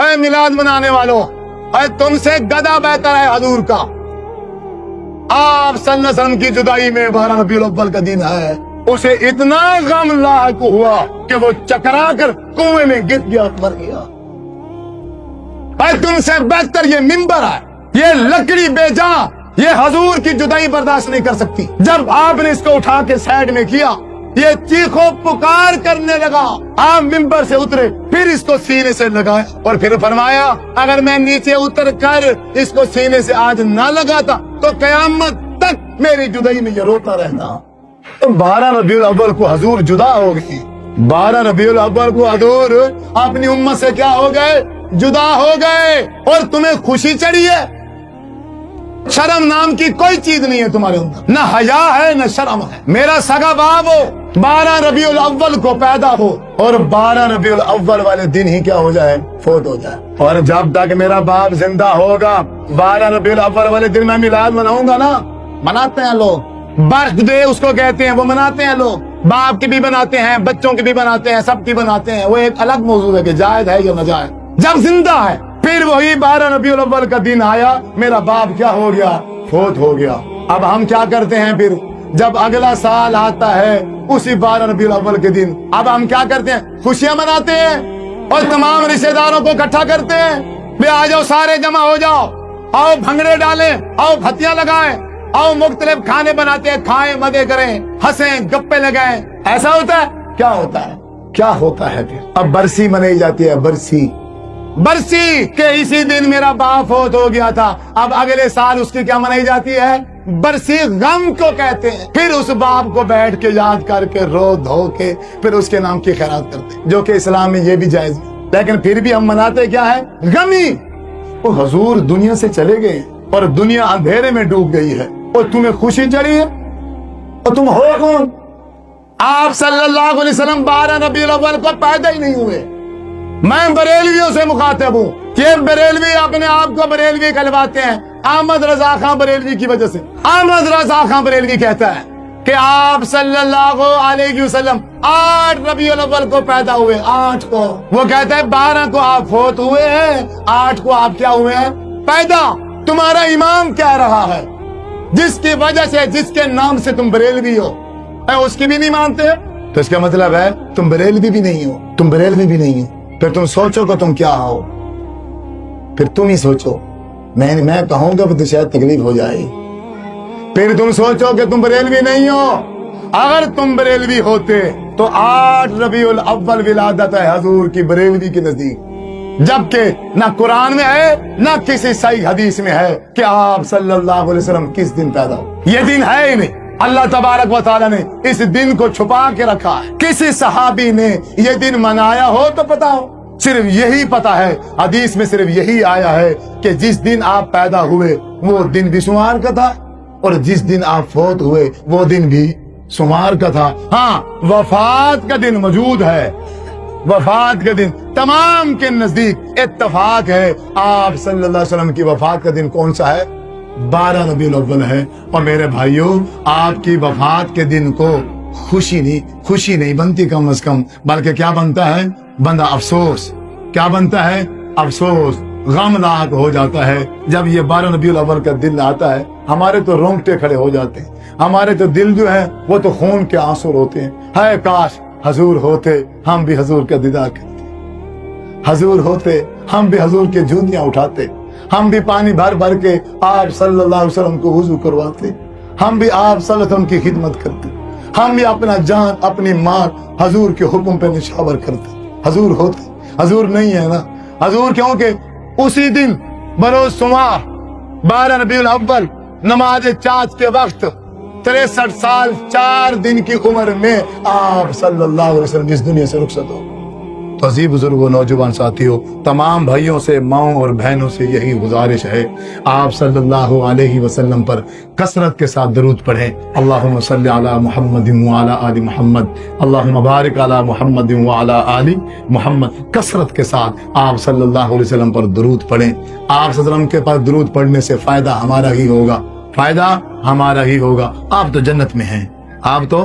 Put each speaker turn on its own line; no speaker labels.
اے میلاد منانے والوں، اے تم سے گدھا بہتر ہے حضور کا۔ آپ صلی اللہ علیہ وسلم کی جدائی میں 12 ربیع الاول کا دن ہے، اسے اتنا غم لاحق ہوا کہ وہ چکرا کر کنویں میں گر گیا، مر گیا۔ اے تم سے بہتر یہ منبر ہے، یہ لکڑی بے جان یہ حضور کی جدائی برداشت نہیں کر سکتی۔ جب آپ نے اس کو اٹھا کے سائڈ میں کیا، یہ چیخو پکار کرنے لگا، آپ منبر سے اترے، پھر اس کو سینے سے لگایا اور پھر فرمایا اگر میں نیچے اتر کر اس کو سینے سے آج نہ لگاتا تو قیامت تک میری جدائی میں یہ روتا رہتا۔ 12 ربیع الاول کو حضور جدا ہو گئی، 12 ربیع الاول کو حضور اپنی امت سے کیا ہو گئے؟ جدا ہو گئے، اور تمہیں خوشی چڑھی ہے؟ شرم نام کی کوئی چیز نہیں ہے تمہارے اندر، نہ حیا ہے نہ شرم ہے۔ میرا سگا باپ ہو، 12 ربیع الاول کو پیدا ہو اور 12 ربیع الاول والے دن ہی کیا ہو جائے؟ فوت ہو جائے۔ اور جب تک میرا باپ زندہ ہوگا 12 ربیع الاول والے دن میں میلاد مناؤں گا نا۔ مناتے ہیں لوگ، برتھ ڈے اس کو کہتے ہیں، وہ مناتے ہیں لوگ، باپ کی بھی بناتے ہیں، بچوں کی بھی بناتے ہیں، سب کی بناتے ہیں، وہ ایک الگ موضوع ہے کہ جائز ہے یا ناجائز۔ جب زندہ ہے پھر وہی 12 ربیع الاول کا دن آیا، میرا باپ کیا ہو گیا؟ فوت ہو گیا۔ اب ہم کیا کرتے ہیں پھر جب اگلا سال آتا ہے اسی 12 ربیع الاول کے دن، اب ہم کیا کرتے ہیں؟ خوشیاں مناتے ہیں اور تمام رشتہ داروں کو اکٹھا کرتے ہیں، بے آ جاؤ سارے جمع ہو جاؤ، آؤ بھنگڑے ڈالیں، آؤ پھتیاں لگائیں، آؤ مختلف کھانے بناتے ہیں، کھائیں، مزے کریں، ہنسیں، گپے لگائیں۔ ایسا ہوتا ہے؟ کیا ہوتا ہے؟ کیا ہوتا ہے پھر؟ اب برسی منائی جاتی ہے، برسی کہ اسی دن میرا باپ فوت ہو گیا تھا، اب اگلے سال اس کی کیا منائی جاتی ہے؟ برسی، غم کو کہتے ہیں۔ پھر اس باپ کو بیٹھ کے یاد کر کے رو دھو کے پھر اس کے نام کی خیرات کرتے ہیں، جو کہ اسلام میں یہ بھی جائز ہے، لیکن پھر بھی ہم مناتے کیا ہے؟ غمی۔ وہ حضور دنیا سے چلے گئے اور دنیا اندھیرے میں ڈوب گئی ہے اور تمہیں خوشی چڑھی ہے، اور تم ہو کون؟ آپ صلی اللہ علیہ وسلم 12 ربیع الاول کو پیدا ہی نہیں ہوئے۔ میں بریلویوں سے مخاطب ہوں کہ بریلوی اپنے آپ کو بریلوی کہلواتے ہیں، احمد رضا خان بریلوی کی وجہ سے۔ احمد رضا خان بریلوی کہتا ہے کہ آپ صلی اللہ علیہ وسلم 8 ربیع الاول کو پیدا ہوئے، 8 کو۔ وہ کہتا ہے 12 کو آپ فوت ہوئے ہیں، 8 کو آپ کیا ہوئے ہیں؟ پیدا۔ تمہارا امام کہہ رہا ہے جس کی وجہ سے، جس کے نام سے تم بریلوی ہو، اس کی بھی نہیں مانتے، تو اس کا مطلب ہے تم بریلوی بھی نہیں ہو، تم بریلوی بھی نہیں ہو۔ پھر تم سوچو کہ تم کیا ہو، پھر تم ہی سوچو، میں کہوں گا تو شاید تکلیف ہو جائے۔ پھر تم سوچو کہ تم بریلوی نہیں ہو۔ اگر تم بریلوی ہوتے تو 8 ربیع الاول ولادت ہے حضور کی بریلوی کے نزدیک، جبکہ نہ قرآن میں ہے نہ کسی صحیح حدیث میں ہے کہ آپ صلی اللہ علیہ وسلم کس دن پیدا ہو۔ یہ دن ہے ہی نہیں۔ اللہ تبارک و تعالیٰ نے اس دن کو چھپا کے رکھا ہے۔ کسی صحابی نے یہ دن منایا ہو تو پتا ہو، صرف یہی پتا ہے، حدیث میں صرف یہی آیا ہے کہ جس دن آپ پیدا ہوئے وہ دن بھی شمار کا تھا، اور جس دن آپ فوت ہوئے وہ دن بھی شمار کا تھا۔ ہاں، وفات کا دن موجود ہے، وفات کا دن تمام کے نزدیک اتفاق ہے۔ آپ صلی اللہ علیہ وسلم کی وفات کا دن کون سا ہے؟ 12 ربیع الاول ہے۔ اور میرے بھائیوں، آپ کی وفات کے دن کو خوشی نہیں بنتی کم از کم، بلکہ کیا بنتا ہے؟ بندہ افسوس۔ کیا بنتا ہے؟ افسوس، غم لاحق ہو جاتا ہے۔ جب یہ 12 ربیع الاول کا دن آتا ہے ہمارے تو رونگٹے کھڑے ہو جاتے ہیں، ہمارے تو دل جو ہے وہ تو خون کے آنسو روتے ہیں۔ ہے کاش حضور ہوتے، ہم بھی حضور کا دیدار کرتے، حضور ہوتے ہم بھی حضور کے جوتیاں اٹھاتے، ہم بھی پانی بھر بھر کے آپ صلی اللہ علیہ وسلم کو وضو کرواتے، ہم بھی آپ صلی اللہ علیہ وسلم کی خدمت کرتے، ہم بھی اپنا جان اپنی مال حضور کے حکم پہ نشاور کرتے۔ حضور ہوتے، حضور نہیں ہے نا۔ حضور کیونکہ اسی دن بروز شمار 12 ربیع الاول نماز چاند کے وقت 63 سال 4 دن کی عمر میں آپ صلی اللہ علیہ وسلم اس دنیا سے رخصت ہو۔ تو عزیز بزرگوں، نوجوان ساتھیوں، تمام بھائیوں سے، ماؤں اور بہنوں سے یہی گزارش ہے، آپ صلی اللہ علیہ وسلم پر کثرت کے ساتھ درود پڑھیں۔ اللہم صلی علی محمد وعلی آل محمد، اللہم بارک علی محمد وعلی آل محمد۔ کثرت کے ساتھ آپ صلی اللہ علیہ وسلم پر درود پڑھیں۔ آپ صلی اللہ علیہ وسلم کے پاس درود پڑھنے سے فائدہ ہمارا ہی ہوگا، فائدہ ہمارا ہی ہوگا۔ آپ تو جنت میں ہیں، آپ تو